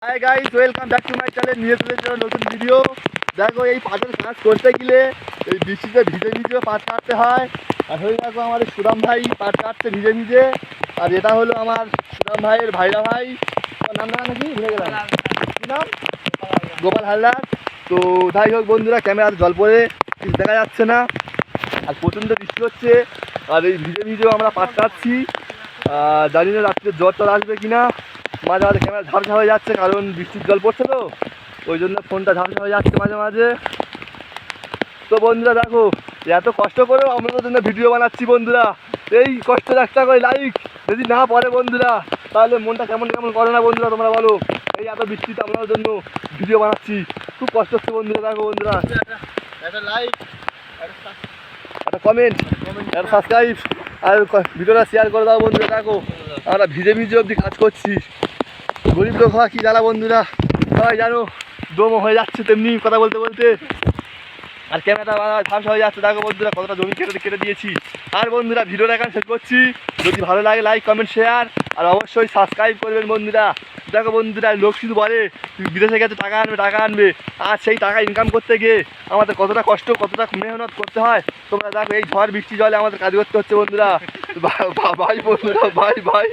Hi guys, welcome back to my channel. নিয়ে চলে এসেছি নতুন ভিডিও। দেখো, এই পাটের কাজ করতে গেলে এই বৃষ্টিতে ভিজে ভিজে পাট কাটতে হয়। আর হয়ে দেখো আমাদের সুদাম ভাই পাট কাটছে ভিজে ভিজে। আর এটা হলো আমার সুদাম ভাইয়ের ভাইরা ভাই। ওর নাম না নাকি ভুলে গেলাম, কি নাম? গোপাল হালদার। তো যাই হোক বন্ধুরা, ক্যামেরাতে জল পড়ে কিছু দেখা যাচ্ছে না। আর প্রচণ্ড বৃষ্টি হচ্ছে, আর এই ভিজে ভিজেও আমরা পাট কাটছি। জানি না রাত্রে জ্বর টর আসবে কিনা। মাঝে মাঝে ক্যামেরা ঝাপসা হয়ে যাচ্ছে, কারণ বৃষ্টির জল পড়ছে তো, ওই জন্য ফোনটা ঝাপসা হয়ে যাচ্ছে মাঝে মাঝে। তো বন্ধুরা দেখো, এত কষ্ট করেও আমাদের জন্য ভিডিও বানাচ্ছি বন্ধুরা। এই কষ্টের একটা করে লাইক যদি না পড়ে বন্ধুরা, তাহলে মনটা কেমন কেমন করে না বন্ধুরা, তোমরা বলো। এই এত বৃষ্টিতে আপনাদের জন্য ভিডিও বানাচ্ছি, খুব কষ্ট হচ্ছে বন্ধুরা। দেখো বন্ধুরা, একটা লাইক, একটা কমেন্ট, একটা সাবস্ক্রাইব, আর ভিডিওটা শেয়ার করে দাও বন্ধুরা। দেখো আমরা ভিজে ভিজে অবধি কাজ করছি। গরিব লোক হওয়া কী জ্বালা বন্ধুরা, সবাই জানো। দমও হয়ে যাচ্ছে তেমনি কথা বলতে বলতে, আর ক্যামেরাটা ঝাপসা হয়ে যাচ্ছে। দেখো বন্ধুরা, কতটা জমি কেটে দিয়েছি। আর বন্ধুরা, ভিডিওটা এখানে শেষ করছি। যদি ভালো লাগে লাইক কমেন্ট শেয়ার, আর অবশ্যই সাবস্ক্রাইব করবেন বন্ধুরা। দেখো বন্ধুরা, লোক শুধু বলে বিদেশে গেছে টাকা আনবে, আর সেই টাকা ইনকাম করতে গিয়ে আমাদের কতটা কষ্ট কতটা মেহনত করতে হয় তোমরা দেখো। এই ঝড় বৃষ্টি জলে আমাদের কাজ করতে হচ্ছে বন্ধুরা। বাই বন্ধুরা, বাই।